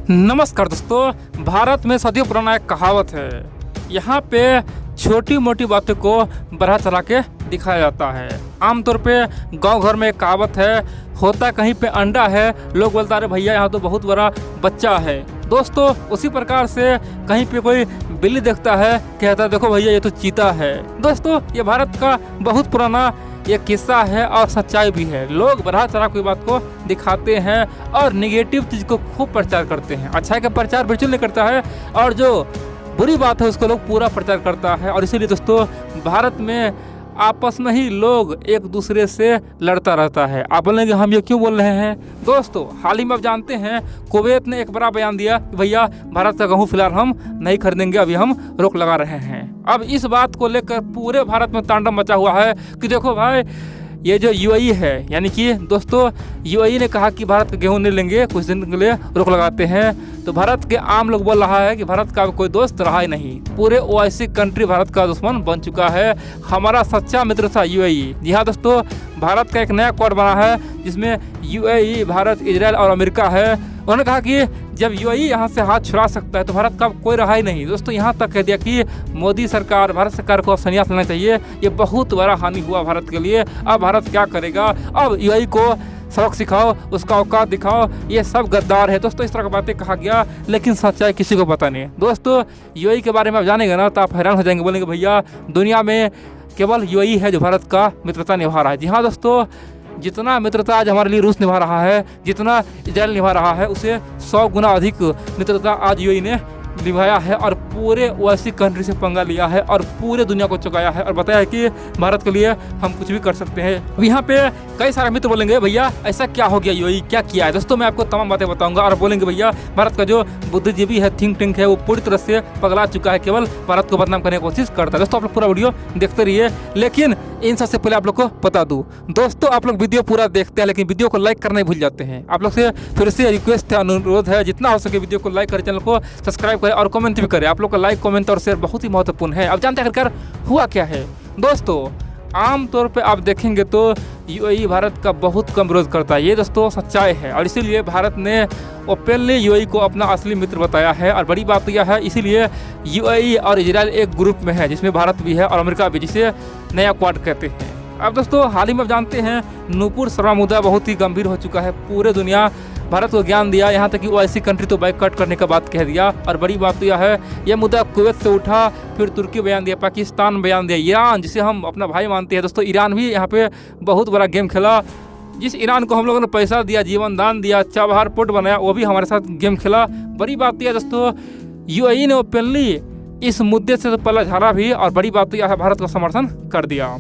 नमस्कार दोस्तों, भारत में सदियों पुराना एक कहावत है। यहाँ पे छोटी मोटी बातों को बढ़ा चढ़ा के दिखाया जाता है। आमतौर पे गांव घर में एक कहावत है, होता कहीं पे अंडा है, लोग बोलता अरे भैया यहाँ तो बहुत बड़ा बच्चा है। दोस्तों उसी प्रकार से कहीं पे कोई बिल्ली देखता है, कहता है देखो भैया ये तो चीता है। दोस्तों ये भारत का बहुत पुराना ये किस्सा है और सच्चाई भी है। लोग बढ़ा चढ़ा कोई बात को दिखाते हैं और निगेटिव चीज़ को खूब प्रचार करते हैं। अच्छाई का प्रचार बिल्कुल नहीं करता है और जो बुरी बात है उसको लोग पूरा प्रचार करता है। और इसीलिए दोस्तों भारत में आपस में ही लोग एक दूसरे से लड़ता रहता है। आप बोलेंगे हम ये क्यों बोल रहे हैं? दोस्तों हाल ही में आप जानते हैं कुवैत ने एक बड़ा बयान दिया कि भैया भारत का गेहूँ फिलहाल हम नहीं खरीदेंगे, अभी हम रोक लगा रहे हैं। अब इस बात को लेकर पूरे भारत में तांडव मचा हुआ है कि देखो भाई ये जो यूएई है, यानी कि दोस्तों यूएई ने कहा कि भारत का गेहूँ नहीं लेंगे, कुछ दिन के लिए रोक लगाते हैं। तो भारत के आम लोग बोल रहा है कि भारत का कोई दोस्त रहा ही नहीं, पूरे ओआईसी कंट्री भारत का दुश्मन बन चुका है। हमारा सच्चा मित्र था यूएई। जी हाँ दोस्तों, भारत का एक नया क्वाड बना है जिसमें यूएई, भारत, इजराइल और अमेरिका है। उन्होंने कहा कि जब यूएई यहाँ से हाथ छुड़ा सकता है तो भारत का कोई रहा ही नहीं। दोस्तों यहाँ तक कह दिया कि मोदी सरकार, भारत सरकार को अब संन्यास लेना चाहिए। ये बहुत बड़ा हानि हुआ भारत के लिए। अब भारत क्या करेगा? अब यूएई को सबक सिखाओ, उसका औकात दिखाओ, ये सब गद्दार है। दोस्तों इस तरह की बातें कहा गया, लेकिन सच्चाई किसी को पता नहीं। दोस्तों यूएई के बारे में आप जानेंगे ना तो आप हैरान हो जाएंगे, बोलेंगे भैया दुनिया में केवल यूएई है जो भारत का मित्रता निभा रहा है। जी हाँ दोस्तों, जितना मित्रता आज हमारे लिए रूस निभा रहा है, जितना इजराइल निभा रहा है, उसे 100 गुना अधिक मित्रता आज यूएई ने निभाया है और पूरे ओआईसी कंट्री से पंगा लिया है और पूरे दुनिया को चुकाया है और बताया है कि भारत के लिए हम कुछ भी कर सकते हैं। अब यहाँ पे कई सारे मित्र बोलेंगे भैया ऐसा क्या हो गया, यूएई क्या किया है? दोस्तों मैं आपको तमाम बातें बताऊंगा और बोलेंगे भैया भारत का जो बुद्धिजीवी है, थिंक टैंक है, वो पूरी तरह से पगला चुका है, केवल भारत को बदनाम करने की कोशिश करता है। दोस्तों आप लोग पूरा वीडियो देखते रहिए, लेकिन इन सबसे पहले आप लोग को बता दूं दोस्तों, आप लोग वीडियो पूरा देखते हैं लेकिन वीडियो को लाइक करना ही भूल जाते हैं। आप लोग से फिर से रिक्वेस्ट है, अनुरोध है, जितना हो सके वीडियो को लाइक करें, चैनल को सब्सक्राइब करें और कमेंट भी करें। आप लोग का लाइक, कमेंट और शेयर बहुत ही महत्वपूर्ण है। अब जानते हैं आखिरकार हुआ क्या है। दोस्तों आम तौर पे आप देखेंगे तो यूएई भारत का बहुत कम विरोध करता है, ये दोस्तों सच्चाई है। और इसीलिए भारत ने ओपनली यूएई को अपना असली मित्र बताया है। और बड़ी बात यह है, इसीलिए यूएई और इजराइल एक ग्रुप में है जिसमें भारत भी है और अमेरिका भी, जिसे नया क्वाड कहते हैं। अब दोस्तों हाल ही में जानते हैं नूपुर शर्मा मुद्दा बहुत ही गंभीर हो चुका है। पूरे दुनिया भारत को ज्ञान दिया, यहाँ तक कि ओआईसी कंट्री तो बाइकआउट करने का बात कह दिया। और बड़ी बात तो यह है, यह मुद्दा कुवैत से उठा, फिर तुर्की बयान दिया, पाकिस्तान बयान दिया, ईरान जिसे हम अपना भाई मानते हैं। दोस्तों ईरान भी यहाँ पे बहुत बड़ा गेम खेला। जिस ईरान को हम लोगों ने पैसा दिया, जीवन दान दिया, चाबहार पोर्ट बनाया, वो भी हमारे साथ गेम खेला। बड़ी बात यह दोस्तों यूएई ने ओपनली इस मुद्दे से तो पल्ला झाड़ा भी, और बड़ी बात यह है भारत का समर्थन कर दिया।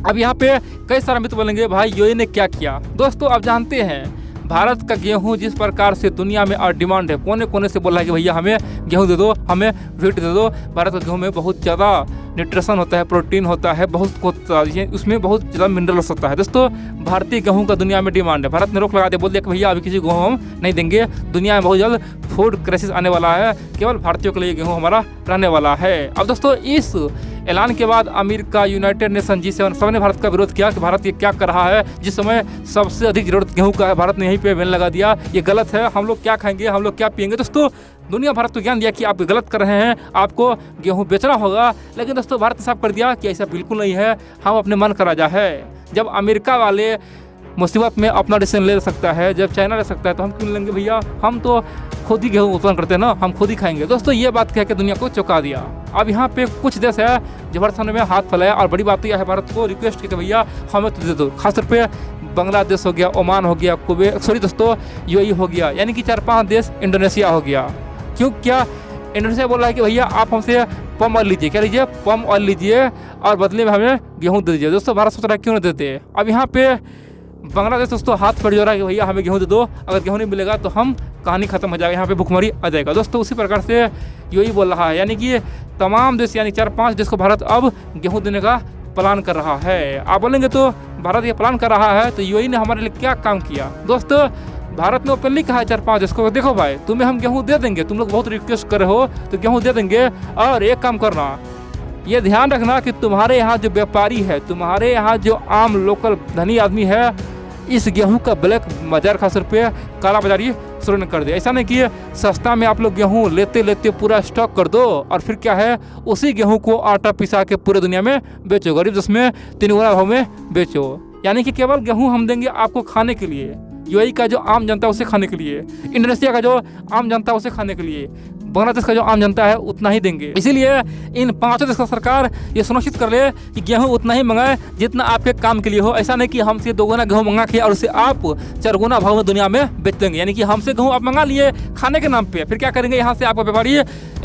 अब यहाँ पे कई सारे मित्र बोलेंगे भाई यूएई ने क्या किया? दोस्तों आप जानते हैं भारत का गेहूं जिस प्रकार से दुनिया में और डिमांड है, कोने कोने से बोल रहा है कि भैया हमें गेहूं दे दो, हमें व्हीट दे दो। भारत का गेहूं में बहुत ज़्यादा न्यूट्रिशन होता है, प्रोटीन होता है, बहुत उसमें बहुत ज़्यादा मिनरल्स होता है। दोस्तों भारतीय गेहूं का दुनिया में डिमांड है। भारत ने रोक लगा दिया, बोल दिया कि भैया अभी किसी गेहूँ हम नहीं देंगे, दुनिया में बहुत जल्द फूड क्राइसिस आने वाला है, केवल भारतीयों के लिए गेहूँ हमारा रहने वाला है। अब दोस्तों इस ऐलान के बाद अमेरिका, यूनाइटेड नेशन, G7 सबने भारत का विरोध किया कि भारत ये क्या कर रहा है। जिस समय सबसे अधिक जरूरत गेहूं का है, भारत ने यहीं पे बैन लगा दिया, ये गलत है, हम लोग क्या खाएंगे, हम लोग क्या पिएंगे। दोस्तों दुनिया भारत को ज्ञान दिया कि आप गलत कर रहे हैं, आपको गेहूं बेचना होगा। लेकिन दोस्तों भारत ने साफ कर दिया कि ऐसा बिल्कुल नहीं है, हम अपने मन का राजा है। जब अमेरिका वाले मुसीबत में अपना डिसीजन ले सकता है, जब चाइना ले सकता है, तो हम क्यों लेंगे भैया? हम तो खुद ही गेहूँ उत्पन्न करते हैं ना, हम खुद ही खाएंगे। दोस्तों ये बात कह के दुनिया को चौंका दिया। अब यहाँ पे कुछ देश है जो भारत में हाथ फैलाया और बड़ी बात यह है भारत को रिक्वेस्ट की कि भैया हमें तो दे दो। खासतौर पे बांग्लादेश हो गया, ओमान हो गया, कुवैत, सॉरी दोस्तों यूएई हो गया, यानी कि 4-5 देश, इंडोनेशिया हो गया। क्यों क्या इंडोनेशिया बोल रहा है कि भैया आप हमसे पम ऑयल लीजिए, क्या लीजिए? पम ऑयल लीजिए और बदले में हमें गेहूँ दे दीजिए। दोस्तों भारत सोच रहा है क्यों नहीं देते। अब यहाँ पे बांग्लादेश दोस्तों हाथ फट जा रहा है कि भैया हमें गेहूँ दे दो, अगर गेहूँ नहीं मिलेगा तो हम कहानी खत्म हो जाएगा, यहाँ पे भुखमरी आ जाएगा। दोस्तों उसी प्रकार से यूएई बोल रहा है, यानी कि तमाम देश, यानी 4-5 देश को भारत अब गेहूँ देने का प्लान कर रहा है। आप बोलेंगे तो भारत ये प्लान कर रहा है तो यूएई ने हमारे लिए क्या काम किया? दोस्तों भारत ने ओपनली कहा है 4-5 देश को, देखो भाई तुम्हें हम गेहूँ दे देंगे, तुम लोग बहुत रिक्वेस्ट कर रहे हो तो गेहूँ दे देंगे। और एक काम करना, ये ध्यान रखना कि तुम्हारे यहाँ जो व्यापारी है, तुम्हारे यहाँ जो आम लोकल धनी आदमी है, इस गेहूं का ब्लैक बाजार, खास तौर पे काला बाजारी शुरू न कर दे। ऐसा नहीं कि सस्ता में आप लोग गेहूँ लेते लेते पूरा स्टॉक कर दो और फिर क्या है उसी गेहूँ को आटा पिसा के पूरे दुनिया में बेचो, गरीब जिसमें 3 गुना भाव में बेचो। यानी कि केवल गेहूँ हम देंगे आपको खाने के लिए, यूएई का जो आम जनता है उसे खाने के लिए, इंडोनेशिया का जो आम जनता है उसे खाने के लिए, बांग्लादेश का जो आम जनता है उतना ही देंगे। इसीलिए इन 5 देश का सरकार ये सुनिश्चित कर ले कि गेहूं उतना ही मंगाए जितना आपके काम के लिए हो। ऐसा नहीं कि हमसे 2 गुना गेहूं मंगा के और उसे आप 4 गुना भाव में दुनिया में बेच देंगे। यानी कि हमसे गेहूं आप मंगा लिए खाने के नाम पे, फिर क्या करेंगे यहाँ से आपका व्यापारी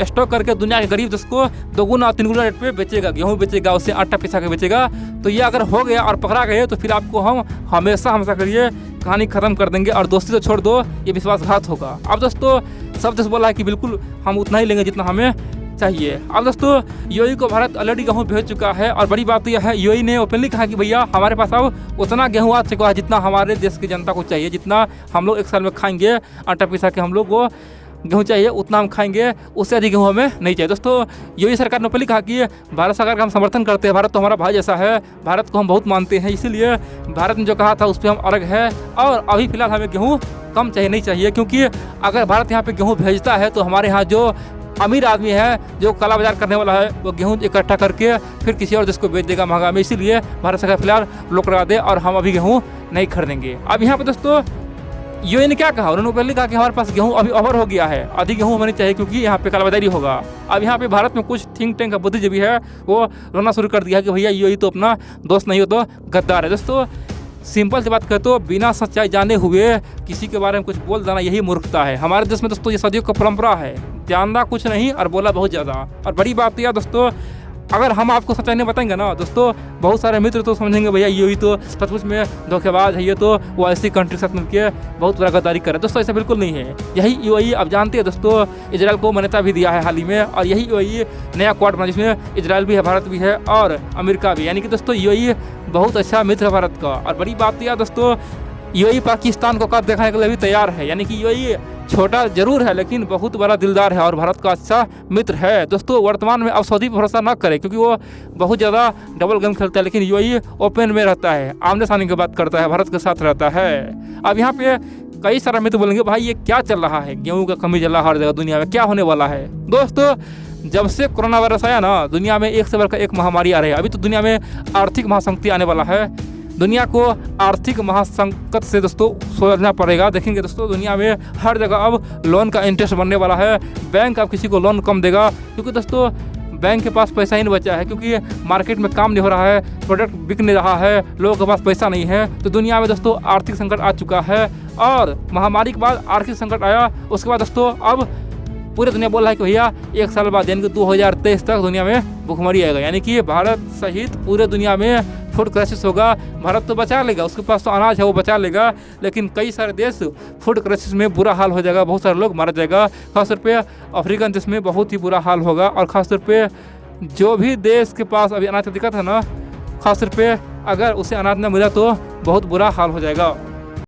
स्टॉक करके दुनिया के गरीब देश को 2 गुना 3 गुना रेट पे बेचेगा, गेहूँ बेचेगा, उससे आटा पिसा के बेचेगा। तो ये अगर हो गया और पकड़ा गए तो फिर आपको हम हमेशा करिए कहानी खत्म कर देंगे और दोस्ती तो छोड़ दो, ये विश्वासघात होगा। अब दोस्तों सब देश बोला है कि बिल्कुल हम उतना ही लेंगे जितना हमें चाहिए। अब दोस्तों यूएई को भारत ऑलरेडी गेहूँ भेज चुका है और बड़ी बात यह है यूएई ने ओपनली कहा कि भैया हमारे पास अब उतना गेहूँ आ चुका है जितना हमारे देश की जनता को चाहिए, जितना हम लोग 1 साल में खाएंगे आटा पिसा के हम लोग को गेहूँ चाहिए उतना हम खाएंगे, उससे अधिक गेहूँ हमें नहीं चाहिए। दोस्तों यूएई सरकार ने पहले कहा कि भारत सरकार का हम समर्थन करते हैं, भारत तो हमारा भाई जैसा है, भारत को हम बहुत मानते हैं, इसीलिए भारत ने जो कहा था उस पर हम अड़ग है। और अभी फिलहाल हमें गेहूँ कम चाहिए नहीं चाहिए, क्योंकि अगर भारत यहाँ पे गेहूँ भेजता है तो हमारे यहाँ जो अमीर आदमी है जो काला बाजार करने वाला है वो गेहूँ इकट्ठा करके फिर किसी और देश को बेच देगा महंगा में। इसीलिए भारत सरकार फिलहाल रोक लगा दे और हम अभी गेहूँ नहीं खरीदेंगे। अब यहाँ पे दोस्तों यूएई ने क्या कहा, उन्होंने पहले कहा कि हमारे पास गेहूँ अभी ओवर हो गया है, अधिक गेहूँ हमें नहीं चाहिए क्योंकि यहाँ पे कालाबाजारी होगा। अब यहाँ पे भारत में कुछ थिंक टैंक का बुद्धिजीवी है वो रोना शुरू कर दिया कि भैया यूएई तो अपना दोस्त नहीं हो तो गद्दार है। दोस्तों सिंपल सी बात कहते हो बिना सच्चाई जाने हुए किसी के बारे में कुछ बोल देना यही मूर्खता है। हमारे देश में दोस्तों ये सदियों का परंपरा है, जानना कुछ नहीं और बोला बहुत ज़्यादा। और बड़ी बात यह दोस्तों अगर हम आपको सच्चाई नहीं बताएंगे ना दोस्तों, बहुत सारे मित्र तो समझेंगे भैया यूएई तो सचमुच में धोखेबाज है, ये तो वो ऐसी कंट्री के साथ मिलकर बहुत बड़ा गद्दारी कर रहे हैं। दोस्तों ऐसा बिल्कुल नहीं है। यही यूएई अब जानते हैं दोस्तों इजराइल को मान्यता भी दिया है हाल ही में, और यही यूएई नया क्वाड बना जिसमें इजराइल भी है, भारत भी है और अमेरिका भी। यानी कि दोस्तों यूएई बहुत अच्छा मित्र है भारत का। और बड़ी बात यह दोस्तों यूएई पाकिस्तान को कद दिखाने के लिए भी तैयार है। यानी कि यूएई छोटा जरूर है लेकिन बहुत बड़ा दिलदार है और भारत का अच्छा मित्र है। दोस्तों वर्तमान में अब सऊदी पर भरोसा ना करें क्योंकि वो बहुत ज़्यादा डबल गेम खेलता है, लेकिन यूएई ओपन में रहता है, आमने सामने की बात करता है, भारत के साथ रहता है। अब यहाँ पे कई सारे मित्र बोलेंगे भाई ये क्या चल रहा है, गेहूँ का कमी चल रहा है हर जगह, दुनिया में क्या होने वाला है। दोस्तों जब से कोरोना वायरस आया ना दुनिया में एक से बढ़कर एक महामारी आ रही है। अभी तो दुनिया में आर्थिक महासंकट आने वाला है, दुनिया को आर्थिक महासंकट से दोस्तों सोचना पड़ेगा। देखेंगे दोस्तों दुनिया में हर जगह अब लोन का इंटरेस्ट बनने वाला है, बैंक अब किसी को लोन कम देगा क्योंकि दोस्तों बैंक के पास पैसा ही नहीं बचा है, क्योंकि मार्केट में काम नहीं हो रहा है, प्रोडक्ट बिक नहीं रहा है, लोगों के पास पैसा नहीं है। तो दुनिया में दोस्तों आर्थिक संकट आ चुका है और महामारी के बाद आर्थिक संकट आया, उसके बाद दोस्तों अब पूरी दुनिया बोल रहा है कि भैया 1 साल बाद यानी कि 2023 तक दुनिया में भुखमरी आएगा। यानी कि भारत सहित पूरे दुनिया में फूड क्राइसिस होगा। भारत तो बचा लेगा, उसके पास तो अनाज है वो बचा लेगा, लेकिन कई सारे देश फूड क्राइसिस में बुरा हाल हो जाएगा, बहुत सारे लोग मारा जाएगा। खासतौर पे अफ्रीकन देश में बहुत ही बुरा हाल होगा और ख़ासतौर पे जो भी देश के पास अभी अनाज की दिक्कत है ना, खासतौर पे अगर उसे अनाज न मिला तो बहुत बुरा हाल हो जाएगा।